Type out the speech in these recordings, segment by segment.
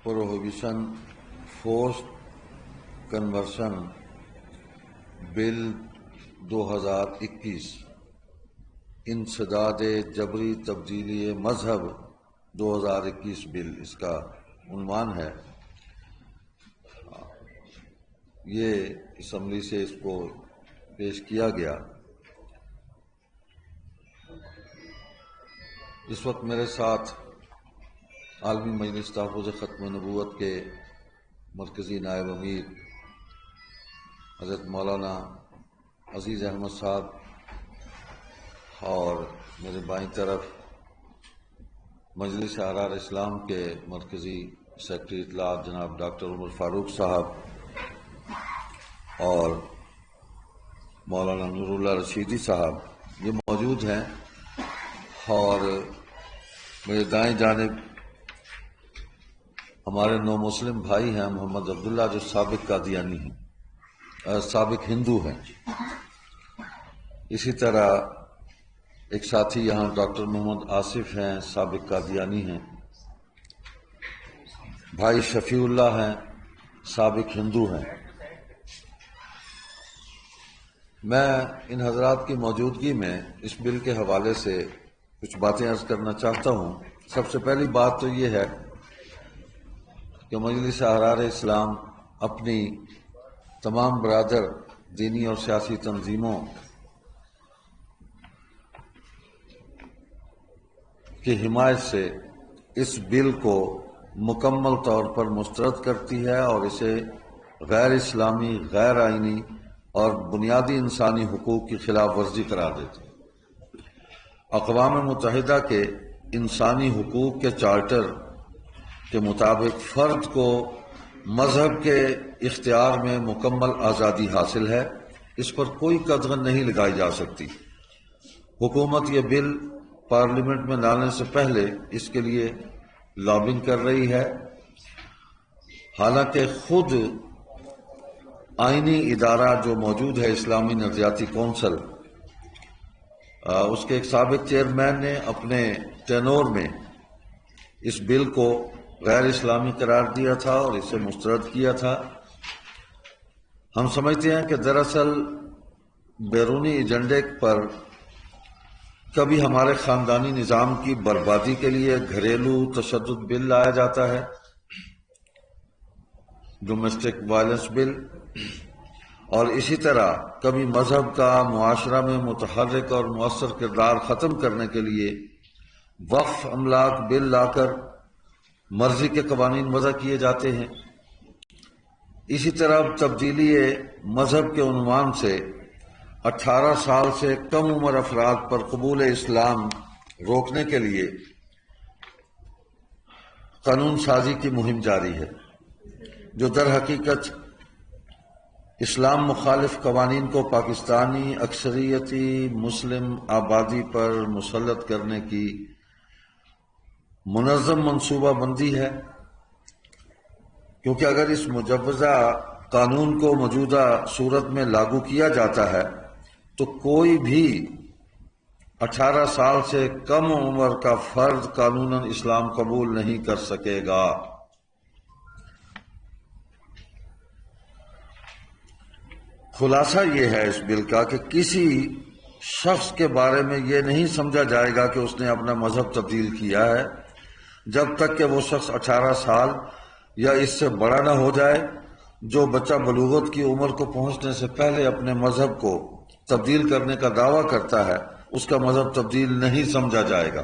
Prohibition forced conversion بل 2021 انسداد جبری تبدیلی مذہب 2021 بل اس کا عنوان ہے۔ یہ اسمبلی سے اس کو پیش کیا گیا۔ اس وقت میرے ساتھ عالمی مجلس تحفظ ختم نبوت کے مرکزی نائب امیر حضرت مولانا عزیز احمد صاحب اور میرے بائیں طرف مجلس احرار اسلام کے مرکزی سیکرٹری اطلاعات جناب ڈاکٹر عمر فاروق صاحب اور مولانا نور اللہ رشیدی صاحب یہ موجود ہیں، اور میرے دائیں جانب ہمارے نو مسلم بھائی ہیں محمد عبداللہ جو سابق قادیانی ہیں، سابق ہندو ہیں۔ اسی طرح ایک ساتھی یہاں ڈاکٹر محمد آصف ہیں، سابق قادیانی ہیں۔ بھائی شفیع اللہ ہیں، سابق ہندو ہیں۔ میں ان حضرات کی موجودگی میں اس بل کے حوالے سے کچھ باتیں عرض کرنا چاہتا ہوں۔ سب سے پہلی بات تو یہ ہے کہ مجلس احرار اسلام اپنی تمام برادر دینی اور سیاسی تنظیموں کی حمایت سے اس بل کو مکمل طور پر مسترد کرتی ہے اور اسے غیر اسلامی، غیر آئینی اور بنیادی انسانی حقوق کی خلاف ورزی قرار دیتی ہے۔ اقوام متحدہ کے انسانی حقوق کے چارٹر کے مطابق فرد کو مذہب کے اختیار میں مکمل آزادی حاصل ہے، اس پر کوئی قدغن نہیں لگائی جا سکتی۔ حکومت یہ بل پارلیمنٹ میں لانے سے پہلے اس کے لیے لابنگ کر رہی ہے، حالانکہ خود آئینی ادارہ جو موجود ہے اسلامی نظریاتی کونسل، اس کے ایک سابق چیئرمین نے اپنے ٹینور میں اس بل کو غیر اسلامی قرار دیا تھا اور اسے مسترد کیا تھا۔ ہم سمجھتے ہیں کہ دراصل بیرونی ایجنڈے پر کبھی ہمارے خاندانی نظام کی بربادی کے لیے گھریلو تشدد بل لایا جاتا ہے، ڈومیسٹک وائلنس بل، اور اسی طرح کبھی مذہب کا معاشرہ میں متحرک اور مؤثر کردار ختم کرنے کے لیے وقف املاک بل لا کر مرضی کے قوانین وضع کیے جاتے ہیں۔ اسی طرح تبدیلی مذہب کے عنوان سے 18 سال سے کم عمر افراد پر قبول اسلام روکنے کے لیے قانون سازی کی مہم جاری ہے، جو در حقیقت اسلام مخالف قوانین کو پاکستانی اکثریتی مسلم آبادی پر مسلط کرنے کی منظم منصوبہ بندی ہے، کیونکہ اگر اس مجوزہ قانون کو موجودہ صورت میں لاگو کیا جاتا ہے تو کوئی بھی 18 سال سے کم عمر کا فرد قانوناً اسلام قبول نہیں کر سکے گا۔ خلاصہ یہ ہے اس بل کا کہ کسی شخص کے بارے میں یہ نہیں سمجھا جائے گا کہ اس نے اپنا مذہب تبدیل کیا ہے جب تک کہ وہ شخص 18 سال یا اس سے بڑا نہ ہو جائے۔ جو بچہ بلوغت کی عمر کو پہنچنے سے پہلے اپنے مذہب کو تبدیل کرنے کا دعویٰ کرتا ہے اس کا مذہب تبدیل نہیں سمجھا جائے گا،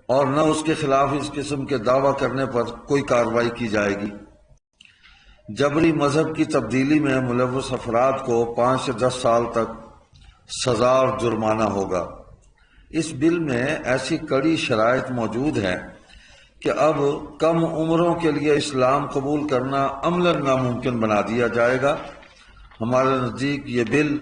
اور نہ اس کے خلاف اس قسم کے دعویٰ کرنے پر کوئی کارروائی کی جائے گی۔ جبری مذہب کی تبدیلی میں ملوث افراد کو 5 سے 10 سال تک سزا اور جرمانہ ہوگا۔ اس بل میں ایسی کڑی شرائط موجود ہیں کہ اب کم عمروں کے لیے اسلام قبول کرنا عملاً ناممکن بنا دیا جائے گا۔ ہمارے نزدیک یہ بل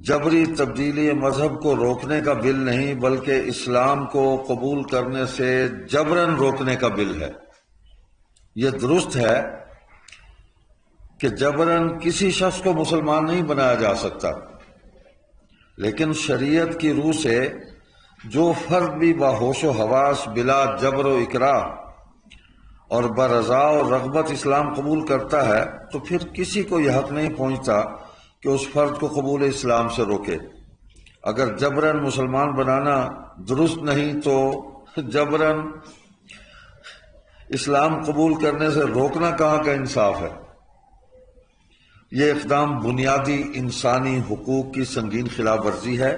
جبری تبدیلی مذہب کو روکنے کا بل نہیں بلکہ اسلام کو قبول کرنے سے جبراً روکنے کا بل ہے۔ یہ درست ہے کہ جبراً کسی شخص کو مسلمان نہیں بنایا جا سکتا، لیکن شریعت کی روح سے جو فرد بھی باہوش و حواس بلا جبر و اکراہ اور برضا اور رغبت اسلام قبول کرتا ہے تو پھر کسی کو یہ حق نہیں پہنچتا کہ اس فرد کو قبول اسلام سے روکے۔ اگر جبراً مسلمان بنانا درست نہیں تو جبراً اسلام قبول کرنے سے روکنا کہاں کا انصاف ہے؟ یہ اقدام بنیادی انسانی حقوق کی سنگین خلاف ورزی ہے۔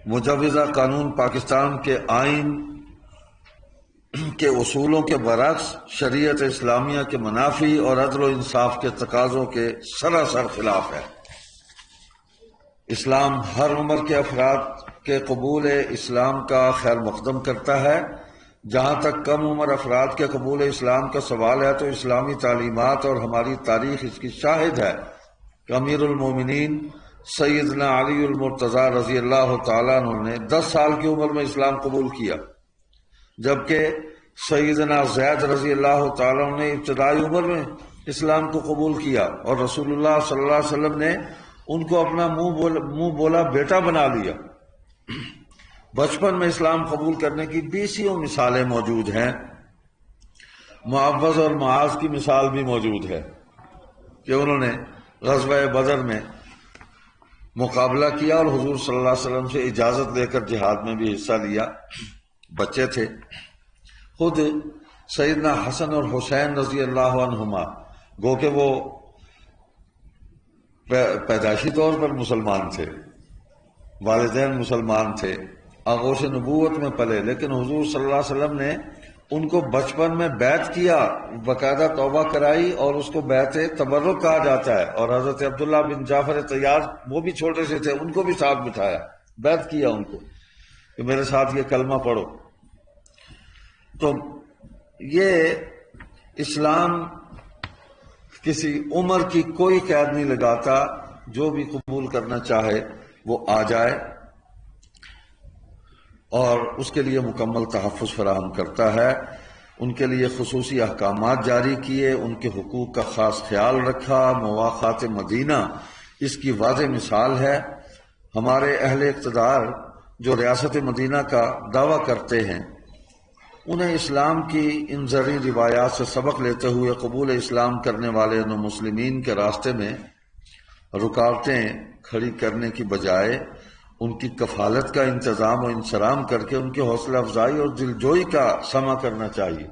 مجوزہ قانون پاکستان کے آئین کے اصولوں کے برعکس شریعت اسلامیہ کے منافی اور عدل و انصاف کے تقاضوں کے سراسر خلاف ہے۔ اسلام ہر عمر کے افراد کے قبول اسلام کا خیر مقدم کرتا ہے۔ جہاں تک کم عمر افراد کے قبول اسلام کا سوال ہے تو اسلامی تعلیمات اور ہماری تاریخ اس کی شاہد ہے کہ امیر المومنین سیدنا علی المرتضیٰ رضی اللہ تعالیٰ عنہ نے 10 سال کی عمر میں اسلام قبول کیا، جبکہ سیدنا زید رضی اللہ تعالیٰ عنہ نے ابتدائی عمر میں اسلام کو قبول کیا، اور رسول اللہ صلی اللہ علیہ وسلم نے ان کو اپنا منہ بولا بیٹا بنا لیا۔ بچپن میں اسلام قبول کرنے کی بیسیوں مثالیں موجود ہیں۔ معوذ اور معاذ کی مثال بھی موجود ہے کہ انہوں نے غزوہ بدر میں مقابلہ کیا اور حضور صلی اللہ علیہ وسلم سے اجازت لے کر جہاد میں بھی حصہ لیا، بچے تھے۔ خود سیدنا حسن اور حسین رضی اللہ عنہما گو کہ وہ پیدائشی طور پر مسلمان تھے، والدین مسلمان تھے، آغوش نبوت میں پلے، لیکن حضور صلی اللہ علیہ وسلم نے ان کو بچپن میں بیعت کیا، باقاعدہ توبہ کرائی، اور اس کو بیعت تبرک کہا جاتا ہے۔ اور حضرت عبداللہ بن جعفر طیار وہ بھی چھوٹے سے تھے، ان کو بھی ساتھ بٹھایا، بیعت کیا ان کو کہ میرے ساتھ یہ کلمہ پڑھو۔ تو یہ اسلام کسی عمر کی کوئی قید نہیں لگاتا، جو بھی قبول کرنا چاہے وہ آ جائے، اور اس کے لیے مکمل تحفظ فراہم کرتا ہے۔ ان کے لیے خصوصی احکامات جاری کیے، ان کے حقوق کا خاص خیال رکھا۔ مواخات مدینہ اس کی واضح مثال ہے۔ ہمارے اہل اقتدار جو ریاست مدینہ کا دعویٰ کرتے ہیں، انہیں اسلام کی ان زرعی روایات سے سبق لیتے ہوئے قبول اسلام کرنے والے مسلمین کے راستے میں رکاوٹیں کھڑی کرنے کی بجائے ان کی کفالت کا انتظام و انصرام کر کے ان کی حوصلہ افزائی اور دلجوئی کا سمع کرنا چاہیے،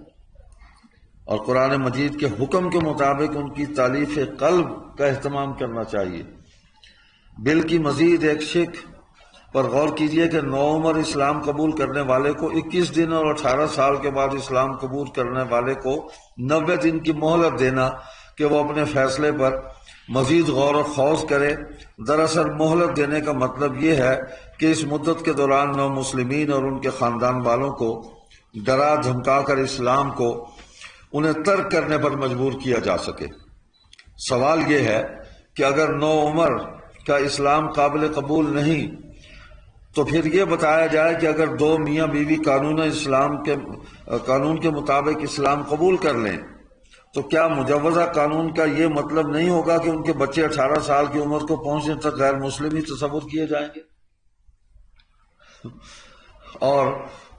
اور قرآن مجید کے حکم کے مطابق ان کی تالیف قلب کا اہتمام کرنا چاہیے۔ بل کی مزید ایک شق پر غور کیجئے کہ نوعمر اسلام قبول کرنے والے کو 21 دن اور 18 سال کے بعد اسلام قبول کرنے والے کو 90 دن کی مہلت دینا کہ وہ اپنے فیصلے پر مزید غور و خوض کرے۔ دراصل مہلت دینے کا مطلب یہ ہے کہ اس مدت کے دوران نو مسلمین اور ان کے خاندان والوں کو ڈرا دھمکا کر اسلام کو انہیں ترک کرنے پر مجبور کیا جا سکے۔ سوال یہ ہے کہ اگر نو عمر کا اسلام قابل قبول نہیں تو پھر یہ بتایا جائے کہ اگر دو میاں بیوی قانون کے مطابق اسلام قبول کر لیں تو کیا مجوزہ قانون کا یہ مطلب نہیں ہوگا کہ ان کے بچے 18 سال کی عمر کو پہنچنے تک غیر مسلم ہی تصور کیے جائیں گے، اور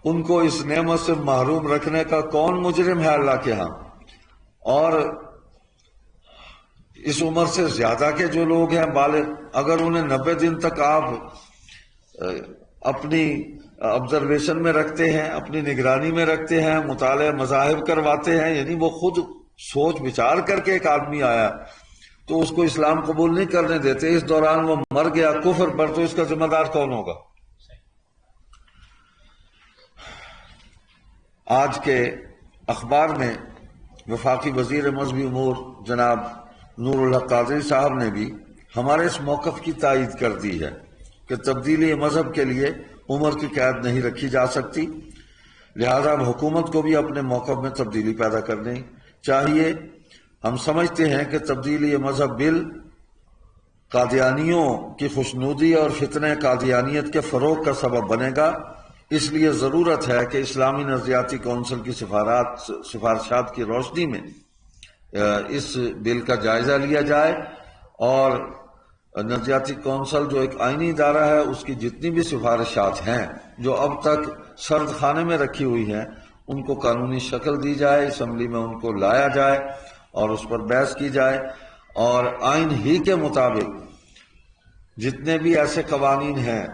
ان کو اس نعمت سے محروم رکھنے کا کون مجرم ہے اللہ کے ہاں؟ اور اس عمر سے زیادہ کے جو لوگ ہیں بالغ، اگر انہیں 90 دن تک آپ اپنی آبزرویشن میں رکھتے ہیں، اپنی نگرانی میں رکھتے ہیں، مطالعہ مذاہب کرواتے ہیں، یعنی وہ خود سوچ بچار کر کے ایک آدمی آیا تو اس کو اسلام قبول نہیں کرنے دیتے، اس دوران وہ مر گیا کفر پر، تو اس کا ذمہ دار کون ہوگا؟ آج کے اخبار میں وفاقی وزیر مذہبی امور جناب نور الحق قادری صاحب نے بھی ہمارے اس موقف کی تائید کر دی ہے کہ تبدیلی مذہب کے لیے عمر کی قید نہیں رکھی جا سکتی، لہذا اب حکومت کو بھی اپنے موقف میں تبدیلی پیدا کرنی چاہیے۔ ہم سمجھتے ہیں کہ تبدیلی مذہب بل قادیانیوں کی خوشنودی اور فتنہ قادیانیت کے فروغ کا سبب بنے گا، اس لیے ضرورت ہے کہ اسلامی نظریاتی کونسل کی سفارشات کی روشنی میں اس بل کا جائزہ لیا جائے، اور نظریاتی کونسل جو ایک آئینی ادارہ ہے، اس کی جتنی بھی سفارشات ہیں جو اب تک سرد خانے میں رکھی ہوئی ہیں، ان کو قانونی شکل دی جائے، اسمبلی میں ان کو لایا جائے اور اس پر بحث کی جائے، اور آئین ہی کے مطابق جتنے بھی ایسے قوانین ہیں،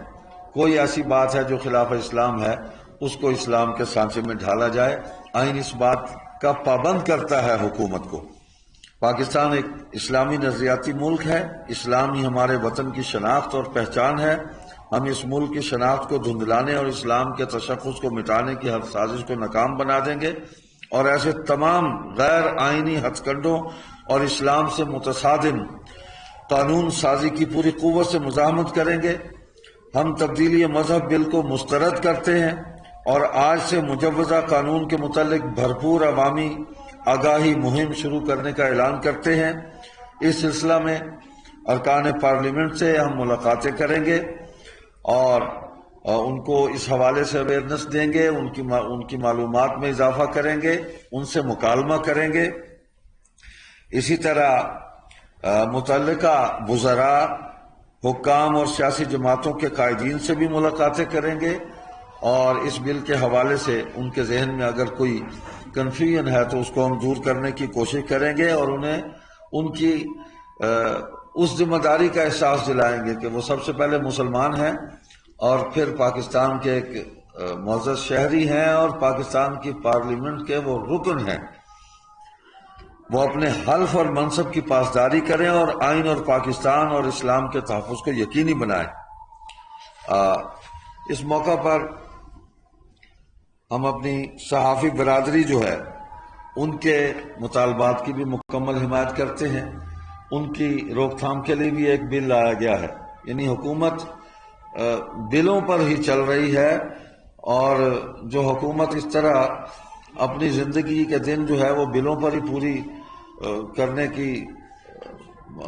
کوئی ایسی بات ہے جو خلاف اسلام ہے، اس کو اسلام کے سانچے میں ڈھالا جائے۔ آئین اس بات کا پابند کرتا ہے حکومت کو۔ پاکستان ایک اسلامی نظریاتی ملک ہے، اسلام ہی ہمارے وطن کی شناخت اور پہچان ہے۔ ہم اس ملک کی شناخت کو دھندلانے اور اسلام کے تشخص کو مٹانے کی ہر سازش کو ناکام بنا دیں گے، اور ایسے تمام غیر آئینی ہتھ کنڈوں اور اسلام سے متصادم قانون سازی کی پوری قوت سے مزاحمت کریں گے۔ ہم تبدیلی مذہب بل کو مسترد کرتے ہیں اور آج سے مجوزہ قانون کے متعلق بھرپور عوامی آگاہی مہم شروع کرنے کا اعلان کرتے ہیں۔ اس سلسلہ میں ارکان پارلیمنٹ سے ہم ملاقاتیں کریں گے اور ان کو اس حوالے سے اویئرنس دیں گے، ان کی معلومات میں اضافہ کریں گے، ان سے مکالمہ کریں گے۔ اسی طرح متعلقہ وزراء، حکام اور سیاسی جماعتوں کے قائدین سے بھی ملاقاتیں کریں گے، اور اس بل کے حوالے سے ان کے ذہن میں اگر کوئی کنفیوژن ہے تو اس کو ہم دور کرنے کی کوشش کریں گے، اور انہیں ان کی اس ذمہ داری کا احساس دلائیں گے کہ وہ سب سے پہلے مسلمان ہیں اور پھر پاکستان کے ایک معزز شہری ہیں اور پاکستان کی پارلیمنٹ کے وہ رکن ہیں۔ وہ اپنے حلف اور منصب کی پاسداری کریں اور آئین اور پاکستان اور اسلام کے تحفظ کو یقینی بنائیں۔ اس موقع پر ہم اپنی صحافی برادری جو ہے ان کے مطالبات کی بھی مکمل حمایت کرتے ہیں۔ ان کی روک تھام کے لیے بھی ایک بل لایا گیا ہے، یعنی حکومت بلوں پر ہی چل رہی ہے، اور جو حکومت اس طرح اپنی زندگی کے دن جو ہے وہ بلوں پر ہی پوری کرنے کی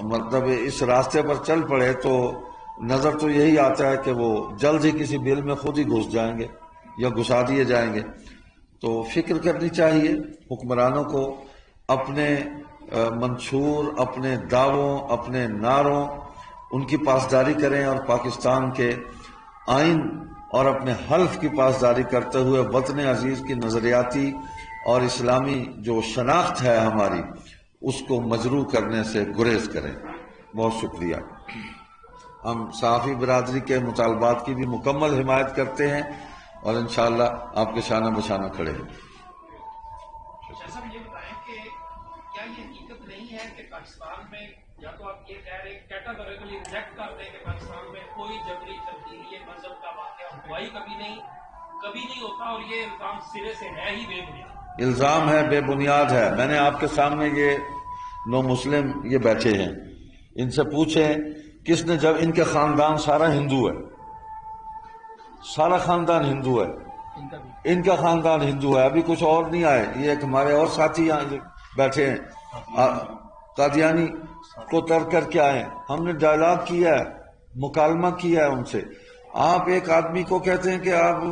مطلب اس راستے پر چل پڑے، تو نظر تو یہی آتا ہے کہ وہ جلد ہی کسی بل میں خود ہی گھس جائیں گے یا گھسا دیے جائیں گے۔ تو فکر کرنی چاہیے حکمرانوں کو، اپنے منشور، اپنے دعووں، اپنے نعروں، ان کی پاسداری کریں، اور پاکستان کے آئین اور اپنے حلف کی پاسداری کرتے ہوئے وطن عزیز کی نظریاتی اور اسلامی جو شناخت ہے ہماری، اس کو مجروح کرنے سے گریز کریں۔ بہت شکریہ۔ ہم صحافی برادری کے مطالبات کی بھی مکمل حمایت کرتے ہیں اور انشاءاللہ آپ کے شانہ بشانہ کھڑے ہیں۔ صاحب یہ بتائیں کہ کیا یہ حقیقت نہیں ہے کہ پاکستان میں، یا تو آپ یہ کہہ رہے ہیں کیٹاگوریکلی ریجیکٹ کر دیں کہ پاکستان میں کوئی جبری تبدیلی مذہب کا واقعہ ہوا ہی کبھی نہیں ہوتا، اور یہ الزام سرے سے ہے ہی بے بنیاد؟ الزام ہے، بے بنیاد ہے۔ میں نے آپ کے سامنے یہ نو مسلم یہ بیٹھے ہیں، ان سے پوچھیں کس نے، جب ان کے خاندان سارا ہندو ہے، سارا خاندان ہندو ہے، ان کا خاندان ہندو ہے، ابھی کچھ اور نہیں آئے، یہ ایک ہمارے اور ساتھی یہاں بیٹھے ہیں قادیانی کو ترک کر کے آئے، ہم نے ڈائلاگ کیا ہے، مکالمہ کیا ہے ان سے۔ آپ ایک آدمی کو کہتے ہیں کہ آپ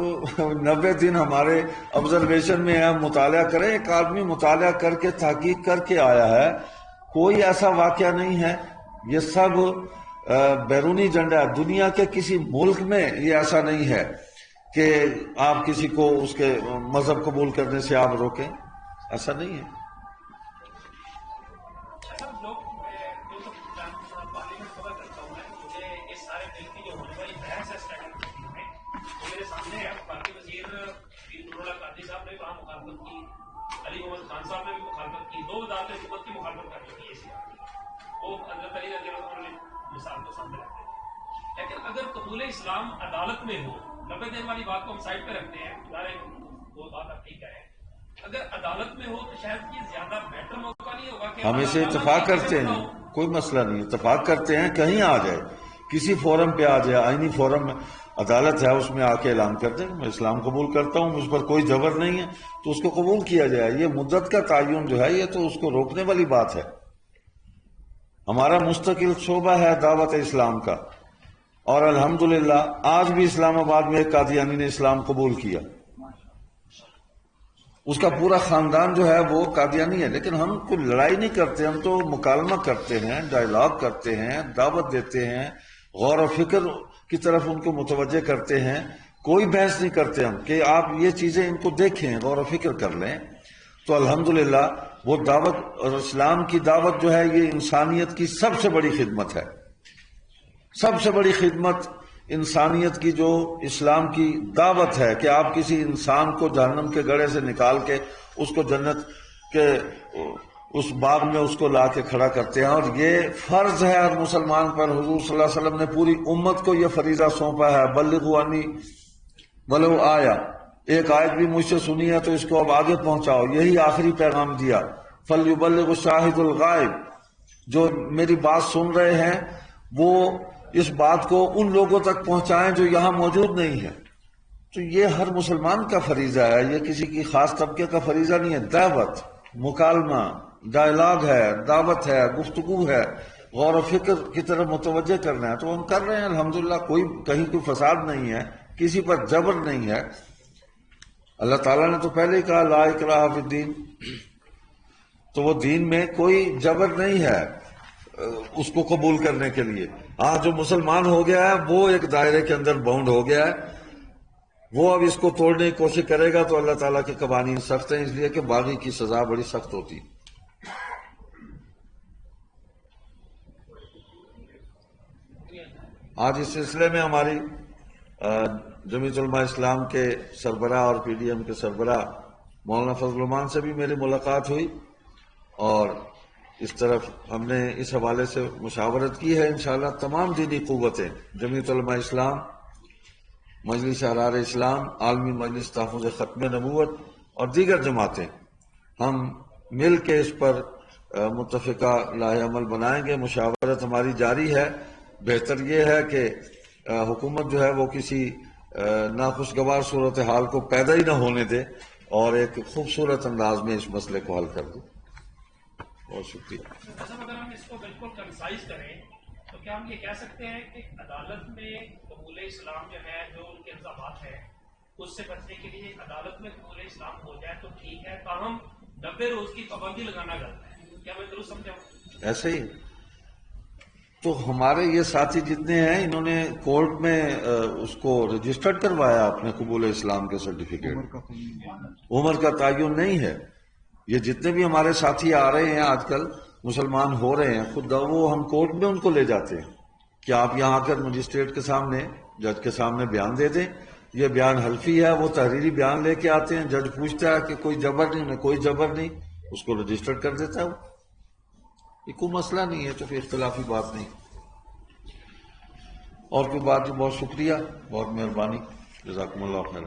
90 دن ہمارے آبزرویشن میں ہیں، مطالعہ کریں۔ ایک آدمی مطالعہ کر کے تحقیق کر کے آیا ہے، کوئی ایسا واقعہ نہیں ہے، یہ سب بیرونی ایجنڈا ہے۔ دنیا کے کسی ملک میں یہ ایسا نہیں ہے کہ آپ کسی کو اس کے مذہب قبول کرنے سے آپ روکیں، ایسا نہیں ہے۔ علی محمد خان صاحب نے بھی مخالفت کی، دو وزارت حکومت کی مخالفت کر چکی ہے اسی بات، وہ حضرت علی رضی اللہ عنہ مثال کو سامنے رکھتے ہیں۔ لیکن اگر قبول اسلام عدالت میں ہو، 90 دن والی بات کو ہم سائڈ پہ رکھتے ہیں، وہ بات آپ ٹھیک ہے، اگر عدالت میں ہو تو شاید یہ زیادہ بیٹر موقع نہیں ہوگا کہ ہم اسے اتفاق کرتے ہیں، کوئی مسئلہ نہیں، اتفاق کرتے ہیں، کہیں آ جائے، کسی فورم پہ آ جائے، آئینی فورم میں عدالت ہے، اس میں آ کے اعلان کر دیں میں اسلام قبول کرتا ہوں، مجھ پر کوئی جبر نہیں ہے، تو اس کو قبول کیا جائے۔ یہ مدت کا تعین جو ہے یہ تو اس کو روکنے والی بات ہے۔ ہمارا مستقل شعبہ ہے دعوت اسلام کا، اور الحمدللہ آج بھی اسلام آباد میں ایک قادیانی نے اسلام قبول کیا، اس کا پورا خاندان جو ہے وہ قادیانی ہے، لیکن ہم کوئی لڑائی نہیں کرتے، ہم تو مکالمہ کرتے ہیں، ڈائلاگ کرتے ہیں، دعوت دیتے ہیں، غور و فکر کی طرف ان کو متوجہ کرتے ہیں، کوئی بحث نہیں کرتے ہم کہ آپ یہ چیزیں ان کو دیکھیں، غور و فکر کر لیں، تو الحمدللہ وہ دعوت اور اسلام کی دعوت جو ہے یہ انسانیت کی سب سے بڑی خدمت ہے. سب سے بڑی خدمت انسانیت کی جو اسلام کی دعوت ہے کہ آپ کسی انسان کو جہنم کے گڑھے سے نکال کے اس کو جنت کے اس باغ میں اس کو لا کے کھڑا کرتے ہیں. اور یہ فرض ہے ہر مسلمان پر. حضور صلی اللہ علیہ وسلم نے پوری امت کو یہ فریضہ سونپا ہے، بلغوا انی ولو آیا، ایک آیت بھی مجھ سے سنی ہے تو اس کو اب آگے پہنچاؤ. یہی آخری پیغام دیا، فلیبلغ الشاہد الغائب. جو میری بات سن رہے ہیں وہ اس بات کو ان لوگوں تک پہنچائیں جو یہاں موجود نہیں ہیں. تو یہ ہر مسلمان کا فریضہ ہے، یہ کسی کی خاص طبقے کا فریضہ نہیں ہے. دعوت، مکالمہ، ڈائلاگ ہے، دعوت ہے، گفتگو ہے، غور و فکر کی طرف متوجہ کرنا ہے، تو ہم کر رہے ہیں الحمدللہ. کہیں کوئی فساد نہیں ہے، کسی پر جبر نہیں ہے. اللہ تعالیٰ نے تو پہلے ہی کہا لا اکراہ فی الدین، تو وہ دین میں کوئی جبر نہیں ہے اس کو قبول کرنے کے لیے. ہاں جو مسلمان ہو گیا ہے وہ ایک دائرے کے اندر باؤنڈ ہو گیا ہے، وہ اب اس کو توڑنے کی کوشش کرے گا تو اللہ تعالیٰ کے قوانین سخت ہیں، اس لیے کہ باغی کی سزا بڑی سخت ہوتی. آج اس سلسلے میں ہماری جمعیت علماء اسلام کے سربراہ اور پی ڈی ایم کے سربراہ مولانا فضل الرحمان سے بھی میری ملاقات ہوئی، اور اس طرف ہم نے اس حوالے سے مشاورت کی ہے. انشاءاللہ تمام دینی قوتیں، جمعیت علماء اسلام، مجلس احرار اسلام، عالمی مجلس تحفظ ختم نبوت اور دیگر جماعتیں، ہم مل کے اس پر متفقہ لاہ عمل بنائیں گے. مشاورت ہماری جاری ہے. بہتر یہ ہے کہ حکومت جو ہے وہ کسی ناخوشگوار صورتحال کو پیدا ہی نہ ہونے دے اور ایک خوبصورت انداز میں اس مسئلے کو حل کر دے. بہت شکریہ. اگر ہم اس کو بالکل کنسائز کریں تو کیا ہم یہ کہہ سکتے ہیں کہ عدالت میں قبول اسلام جو ہے، جو ان کے الزامات ہیں اس سے بچنے کے لیے عدالت میں قبول اسلام ہو جائے تو ٹھیک ہے، تاہم 90 روز کی پابندی لگانا غلط ہے؟ کیا میں درست سمجھا ہوں؟ ایسے ہی تو ہمارے یہ ساتھی جتنے ہیں انہوں نے کورٹ میں اس کو رجسٹرڈ کروایا اپنے قبول اسلام کے سرٹیفکیٹ. عمر کا تعین نہیں ہے. یہ جتنے بھی ہمارے ساتھی آ رہے ہیں آج کل مسلمان ہو رہے ہیں، خود وہ ہم کورٹ میں ان کو لے جاتے ہیں کہ آپ یہاں آ کر مجسٹریٹ کے سامنے، جج کے سامنے بیان دے دیں. یہ بیان حلفی ہے، وہ تحریری بیان لے کے آتے ہیں. جج پوچھتا ہے کہ کوئی جبر نہیں، انہیں کوئی جبر نہیں، اس کو رجسٹرڈ کر دیتا ہے. یہ کوئی مسئلہ نہیں ہے، تو پھر اختلافی بات نہیں. اور کوئی بات نہیں. بہت شکریہ، بہت مہربانی، جزاکم اللہ خیر.